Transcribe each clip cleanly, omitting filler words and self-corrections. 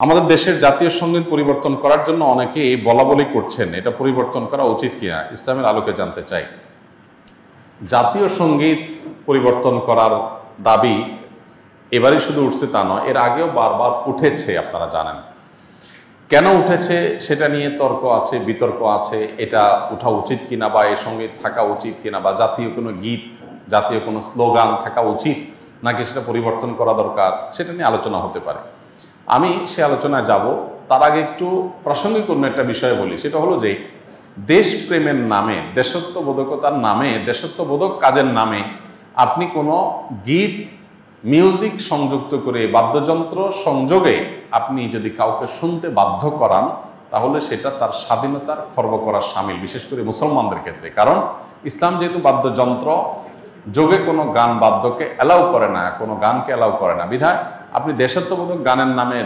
আমাদের দেশের জাতীয় সঙ্গীত পরিবর্তন করার জন্য অনেকেই বলা বলি করছেন, এটা পরিবর্তন করা উচিত কিনা, ইসলামের আলোকে জানতে চাই। জাতীয় সঙ্গীত পরিবর্তন করার দাবি এবারই শুধু উঠছে তা নয়, এর আগেও বারবার উঠেছে, আপনারা জানেন। কেন উঠেছে সেটা নিয়ে তর্ক আছে, বিতর্ক আছে, এটা উঠা উচিত কিনা বা এই সঙ্গীত থাকা উচিত কিনা, বা জাতীয় কোনো গীত, জাতীয় কোনো স্লোগান থাকা উচিত নাকি সেটা পরিবর্তন করা দরকার, সেটা নিয়ে আলোচনা হতে পারে। আমি সে আলোচনায় যাব, তার আগে একটু প্রাসঙ্গিক অন্য একটা বিষয় বলি। সেটা হলো যে দেশপ্রেমের নামে, দেশত্ববোধকতার নামে, দেশত্ববোধক কাজের নামে আপনি কোনো গীত, মিউজিক সংযুক্ত করে, বাদ্যযন্ত্র সংযোগে আপনি যদি কাউকে শুনতে বাধ্য করান, তাহলে সেটা তার স্বাধীনতার খর্ব করার শামিল, বিশেষ করে মুসলমানদের ক্ষেত্রে। কারণ ইসলাম যেহেতু বাদ্যযন্ত্র যোগে কোনো গান বাদ্যকে অ্যালাউ করে না, কোনো গানকে অ্যালাউ করে না, বিধায় আপনি দেশাত্মবোধক গানের নামে,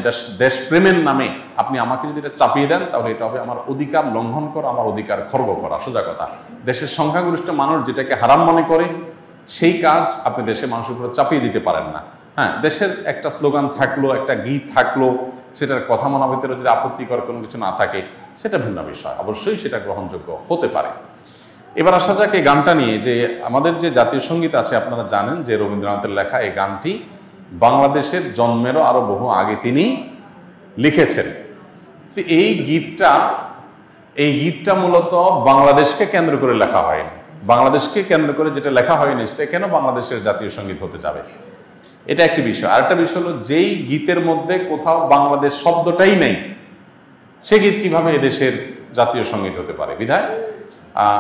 দেশপ্রেমের নামে আপনি আমাকে যদি এটা চাপিয়ে দেন, তাহলে এটা হবে আমার অধিকার লঙ্ঘন করা, আমার অধিকার খর্ব করা। সোজা কথা, দেশের সংখ্যাগরিষ্ঠ মানুষ যেটাকে হারাম মনে করে, সেই কাজ আপনি দেশের মানুষের উপরে চাপিয়ে দিতে পারেন না। হ্যাঁ, দেশের একটা স্লোগান থাকলো, একটা গীত থাকলো, সেটার কথা মনের ভিতরে যদি আপত্তিকর কোনো কিছু না থাকে, সেটা ভিন্ন বিষয়, অবশ্যই সেটা গ্রহণযোগ্য হতে পারে। এবার আসা যাক এই গানটা নিয়ে, যে আমাদের যে জাতীয় সঙ্গীত আছে, আপনারা জানেন যে রবীন্দ্রনাথের লেখা এই গানটি বাংলাদেশের জন্মেরও আরো বহু আগে তিনি লিখেছেন। এই গীতটা মূলত বাংলাদেশকে কেন্দ্র করে লেখা হয়নি। বাংলাদেশকে কেন্দ্র করে যেটা লেখা হয়নি, সেটা কেন বাংলাদেশের জাতীয় সঙ্গীত হতে যাবে, এটা একটি বিষয়। আরেকটা বিষয় হলো, যেই গীতের মধ্যে কোথাও বাংলাদেশ শব্দটাই নেই, সে গীত কিভাবে এদেশের জাতীয় সঙ্গীত হতে পারে? বিধায়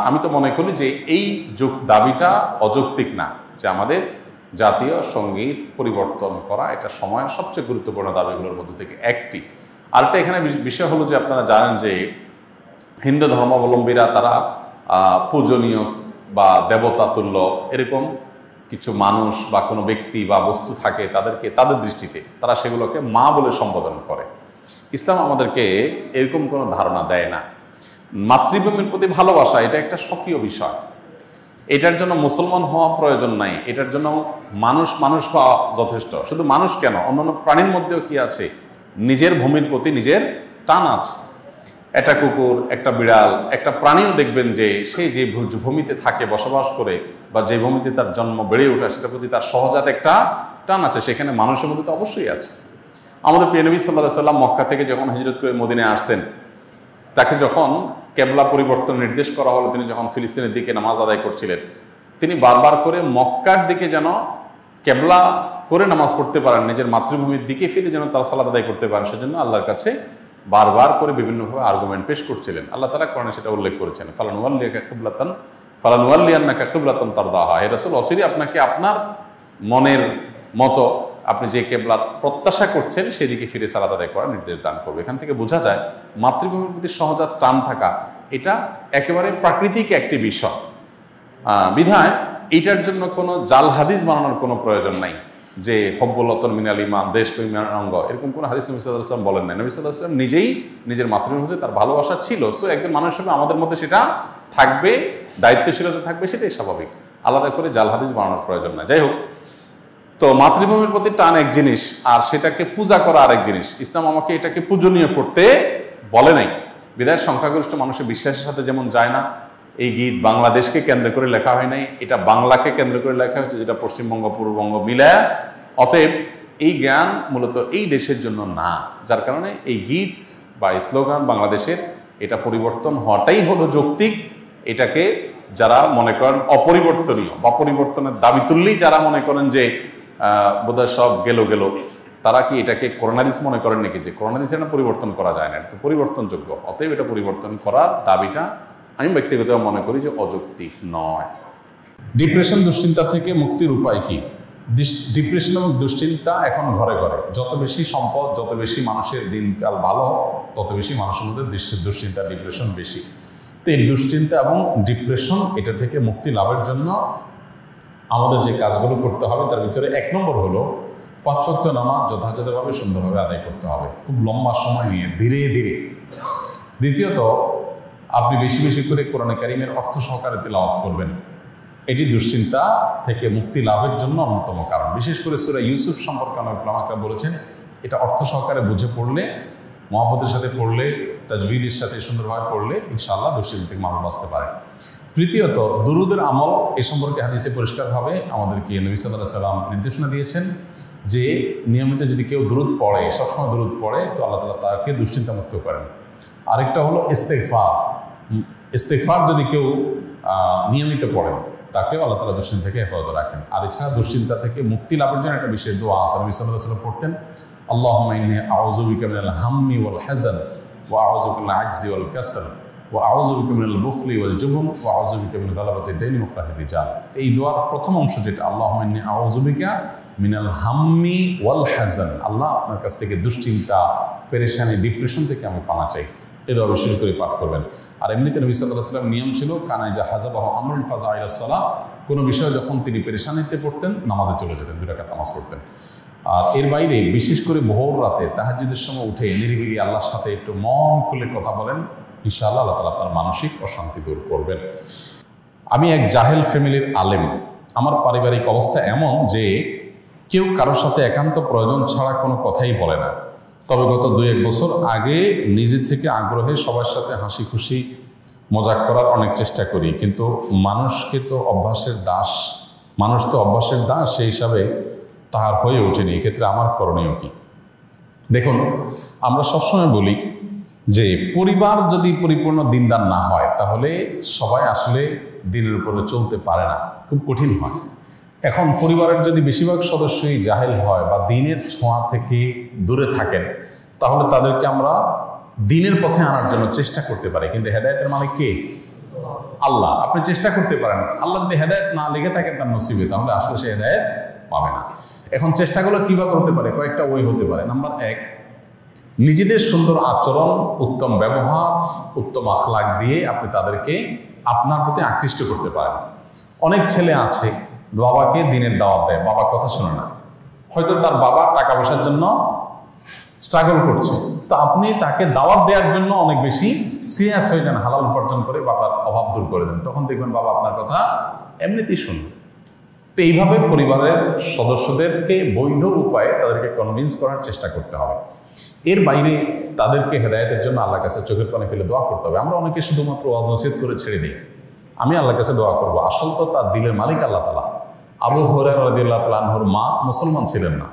আমি তো মনে করি যে এই দাবিটা অযৌক্তিক না, যে আমাদের জাতীয় সঙ্গীত পরিবর্তন করা এটা সময়ের সবচেয়ে গুরুত্বপূর্ণ দাবিগুলোর মধ্যে থেকে একটি। আরেকটা এখানে বিষয় হলো যে আপনারা জানেন যে হিন্দু ধর্মাবলম্বীরা তারা পূজনীয় বা দেবতা তুল্য এরকম কিছু মানুষ বা কোনো ব্যক্তি বা বস্তু থাকে, তাদেরকে তাদের দৃষ্টিতে তারা সেগুলোকে মা বলে সম্বোধন করে। ইসলাম আমাদেরকে এরকম কোনো ধারণা দেয় না। মাতৃভূমির প্রতি ভালোবাসা এটা একটা স্বকীয় বিষয়, এটার জন্য মুসলমান হওয়া প্রয়োজন নাই, এটার জন্য মানুষ হওয়া যথেষ্ট। শুধু মানুষ কেন, অন্যান্য প্রাণীর মধ্যেও কি আছে, নিজের ভূমির প্রতি নিজের টান আছে। একটা কুকুর, একটা বিড়াল, একটা প্রাণীও দেখবেন যে সে যে ভূমিতে থাকে, বসবাস করে, বা যে ভূমিতে তার জন্ম বেড়ে ওঠে, সেটার প্রতি তার সহজাত একটা টান আছে। সেখানে মানুষের মধ্যে তো অবশ্যই আছে। আমাদের প্রিয় নবী সাল্লাল্লাহু আলাইহি সাল্লাম মক্কা থেকে যখন হিজরত করে মদিনায় আসছেন, তাকে যখন কেবলা পরিবর্তন নির্দেশ করা হলো, তিনি যখন ফিলিস্তিনের দিকে নামাজ আদায় করছিলেন, তিনি বারবার করে মক্কার দিকে যেন কেবলা করে নামাজ পড়তে পারেন, নিজের মাতৃভূমির দিকে ফিরে যেন তারা সালাত আদায় করতে পারেন, সেজন্য আল্লাহর কাছে বারবার করে বিভিন্নভাবে আর্গুমেন্ট পেশ করছিলেন। আল্লাহ তাআলা কোরআনে সেটা উল্লেখ করেছেন, ফালানুওয়াল্লিয়ান্নাকা কিবলাতান তারদাহা, হে রাসূল, অচিরে আপনাকে আপনার মনের মতো আপনি যে কেবলার প্রত্যাশা করছেন সেদিকে ফিরে সালাত আদায় করার নির্দেশ দান করবে। এখান থেকে বোঝা যায় মাতৃভূমির প্রতি সহজাত টান থাকা এটা একেবারে প্রাকৃতিক একটি বিষয়। বিধায় এটার জন্য কোনো জাল হাদিস বানানোর কোনো প্রয়োজন নাই, যে হব্বুল্লাতন মিনাল ঈমান, দেশপ্রেমের অঙ্গ, এরকম কোনো হাদিস নবী সাল্লাল্লাহু আলাইহি ওয়াসাল্লাম বলেন না। নবী সাল্লাল্লাহু আলাইহি ওয়াসাল্লাম নিজেই নিজের মাতৃভূমির প্রতি তার ভালোবাসা ছিল। সো একজন মানুষ হিসেবে আমাদের মধ্যে সেটা থাকবে, দায়িত্বশীলতা থাকবে, সেটাই স্বাভাবিক। আলাদা করে জাল হাদিস বানানোর প্রয়োজন না। যাই হোক, তো মাতৃভূমির প্রতি টান এক জিনিস, আর সেটাকে পূজা করা আরেক জিনিস। ইসলাম আমাকে এটাকে পূজনীয় করতে বলে নাই। বিধায় সংখ্যাগরিষ্ঠ মানুষের বিশ্বাসের সাথে যেমন যায় না, এই গীত বাংলাদেশকে কেন্দ্র করে লেখা হয় নাই, এটা বাংলাকে কেন্দ্র করে লেখা হচ্ছে, যেটা পশ্চিমবঙ্গ পূর্ববঙ্গ মিলায়। অতএব এই জ্ঞান মূলত এই দেশের জন্য না, যার কারণে এই গীত বা স্লোগান বাংলাদেশের এটা পরিবর্তন হওয়াটাই হলো যৌক্তিক। এটাকে যারা মনে করেন অপরিবর্তনীয় বা পরিবর্তনের দাবি তুললেই যারা মনে করেন যে বোধহয় সব গেল, তারা কি এটাকে কোরআন হাদিস মনে করেন নাকি, যে কোরআন হাদিস এটা পরিবর্তন করা যায় না, এটা তো পরিবর্তনযোগ্য। অতএব এটা পরিবর্তন করার দাবিটা আমি ব্যক্তিগতভাবে মনে করি যে অযৌক্তিক নয়। ডিপ্রেশন, দুশ্চিন্তা থেকে মুক্তির উপায় কি? ডিপ্রেশন এবং দুশ্চিন্তা এখন ঘরে ঘরে। যত বেশি সম্পদ, যত বেশি মানুষের দিনকাল ভালো, তত বেশি মানুষের মধ্যে দুশ্চিন্তা, ডিপ্রেশন বেশি। তো এই দুশ্চিন্তা এবং ডিপ্রেশন এটা থেকে মুক্তি লাভের জন্য আমাদের যে কাজগুলো করতে হবে, তার ভিতরে 1 নম্বর হলো 5 ওয়াক্ত নামাজ যথাযথভাবে সুন্দরভাবে আদায় করতে হবে, খুব লম্বা সময় নিয়ে, ধীরে ধীরে। দ্বিতীয়ত, আপনি বেশি বেশি করে কোরআনে কারিমের অর্থ সহকারে তিলাওয়াত করবেন। এটি দুশ্চিন্তা থেকে মুক্তি লাভের জন্য অন্যতম কারণ। বিশেষ করে সূরা ইউসুফ সম্পর্কে অনেক উলামারা বলেছেন, এটা অর্থ সহকারে বুঝে পড়লে, মহব্বতের সাথে পড়লে, তাজবিদের সাথে সুন্দরভাবে পড়লে ইনশাআল্লাহ দুশ্চিন্তা থেকে মানুষ বাঁচতে পারে। তৃতীয়ত, দুরুদের আমল এ সম্পর্কে হাদিসে পরিষ্কারভাবে আমাদেরকে নবী সাল্লাল্লাহু আলাইহি ওয়াসাল্লাম নির্দেশনা দিয়েছেন যে নিয়মিত যদি কেউ দুরুদ পড়ে, সবসময় দুরুদ পড়ে, তো আল্লাহ তাআলা তাকে দুশ্চিন্তামুক্ত করেন। আরেকটা হলো ইস্তেগফার। ইস্তেগফার যদি কেউ নিয়মিত পড়েন, তাকেও আল্লাহ তাআলা দুশ্চিন্তা থেকে হেফাজত রাখেন। আর এছাড়া দুশ্চিন্তা থেকে মুক্তি লাভের জন্য একটা বিশেষ দোয়া আছে, নবী সাল্লাল্লাহু আলাইহি ওয়াসাল্লাম পড়তেন, আল্লাহুম্মা ইন্নী আউযু বিকা মিনাল হাম্মি ওয়াল হাযান ওয়া আউযু বিকা মিনাল আজজি ওয়াল কাসল ওয়া আউযু বিকা মিনাল বুখলি ওয়াল জুবন ওয়া আউযু বিকা মিন গালাবাতি দাইনি ওয়া কাহরি রিজাল। এই দোয়ার প্রথম অংশ যেটা, আল্লাহুম্মা ইন্নী আউযু বিকা মিনাল হাম্মি ওয়াল হাযান, আল্লাহ আপনার কাছ থেকে দুশ্চিন্তা, পেরেশানি, ডিপ্রেশন থেকে আমি পানা চাই, এটা বিশেষ করে পাঠ করবেন। আর এমনিতে নবী সাল্লাল্লাহু আলাইহি ওয়াসাল্লাম নিয়ম ছিল, কানাইজা হাযাবাহু আমরুন ফাযা ইলা সালাহ, কোনো বিষয়ে যখন তিনি পেরেশানিতে পড়তেন নামাজে চলে যেতেন, 2 রাকাত নামাজ পড়তেন। আর এর বাইরে বিশেষ করে ভোর রাতে তাহাজ্জুদের সময় উঠে নিরিবিলি আল্লাহর সাথে একটু মন খুলে কথা বলেন, ইনশাআল্লাহ আল্লাহ তাআলা আপনার মানসিক অশান্তি দূর করবেন। আমি এক জাহেল ফ্যামিলির আলেম। আমার পারিবারিক অবস্থা এমন যে কেউ কারোর সাথে একান্ত প্রয়োজন ছাড়া কোনো কথাই বলে না। তবে গত 2-1 বছর আগে নিজে থেকে আগ্রহে সবার সাথে হাসি খুশি মজাক করার অনেক চেষ্টা করি, কিন্তু মানুষ তো অভ্যাসের দাস, সেই হিসাবে তাহার হয়ে ওঠেনি। এক্ষেত্রে আমার করণীয় কি? দেখুন, আমরা সবসময় বলি যে পরিবার যদি পরিপূর্ণ দিনদার না হয়, তাহলে সবাই আসলে দিনের উপরে চলতে পারে না, খুব কঠিন হয়। এখন পরিবারের যদি বেশিরভাগ সদস্যই জাহেল হয় বা দিনের ছোঁয়া থেকে দূরে থাকেন, তাহলে তাদেরকে আমরা দিনের পথে আনার জন্য চেষ্টা করতে পারি। কিন্তু হেদায়েতের মালিক কে? আল্লাহ। আপনি চেষ্টা করতে পারেন, আল্লাহ যদি হেদায়েত না লেগে থাকেন তার নসিবে, তাহলে আসলে সে হেদায়েত পাবে না। এখন চেষ্টাগুলো কিভাবে হতে পারে? কয়েকটা ওয়ে হতে পারে। নাম্বার 1, নিজেদের সুন্দর আচরণ, উত্তম ব্যবহার, উত্তম আখলাক দিয়ে আপনি তাদেরকে আপনার প্রতি আকৃষ্ট করতে পারেন। অনেক ছেলে আছে বাবাকে দিনের দাওয়াত দেয়, বাবা কথা শোনে না, হয়তো তার বাবা টাকা পয়সার জন্য স্ট্রাগল করছে, তো আপনি তাকে দাওয়াত দেওয়ার জন্য অনেক বেশি সিরিয়াস হয়ে যান, হালাল উপার্জন করে বাবার অভাব দূর করে দেন, তখন দেখবেন বাবা আপনার কথা এমনিতেই শুনবে। তো এইভাবে পরিবারের সদস্যদেরকে বৈধ উপায়ে তাদেরকে কনভিন্স করার চেষ্টা করতে হবে। এর বাইরে তাদেরকে হেদায়েতের জন্য আল্লাহর কাছে চোখের পানি ফেলে দোয়া করতে হবে। আমরা অনেকে শুধুমাত্র ওয়াজ নসিহত করে ছেড়ে দিই, আমি আল্লাহর কাছে দোয়া করব, আসল তো তার দিলের মালিক আল্লাহ তাআলা। আবু হুরায়রা রাদিয়াল্লাহু তাআলা আনহুর মা মুসলমান ছিলেন না,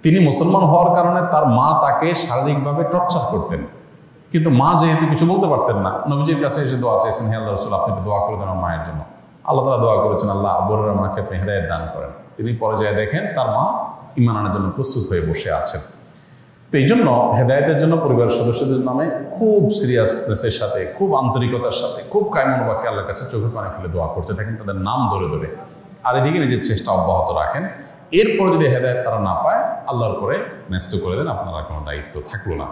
তিনি মুসলমান হওয়ার কারণে তার মা তাকে শারীরিকভাবে টর্চার করতেন, কিন্তু মা যেহেতু কিছু বলতে পারতেন না, নবীজির কাছে এসে দোয়া চাইছেন, হে আল্লাহ রাসূল, আপনি একটু দোয়া করে দেন আমার মায়ের জন্য। আল্লাহ তাআলা দোয়া করেছেন, আল্লাহ আবু হুরায়রার মাকে আপনি হেদায়েত দান করেন। তিনি পর্যায়ে দেখেন তার মা ঈমান আনার জন্য প্রস্তুত হয়ে বসে আছেন। তো এই জন্য হেদায়েতের জন্য পরিবারের সদস্যদের নামে খুব সিরিয়াসনেসের সাথে, খুব আন্তরিকতার সাথে, খুব কায়মনোবাক্যে আল্লাহর কাছে চোখের পানি ফেলে দোয়া করতে থাকেন, তাদের নাম ধরে ধরে। আর এদিকে নিজের চেষ্টা অব্যাহত রাখেন। এরপর যদি হেদায়েত তারা না পায়, আল্লাহর পরে ন্যস্ত করে দেন, আপনার কোনো দায়িত্ব থাকলো না।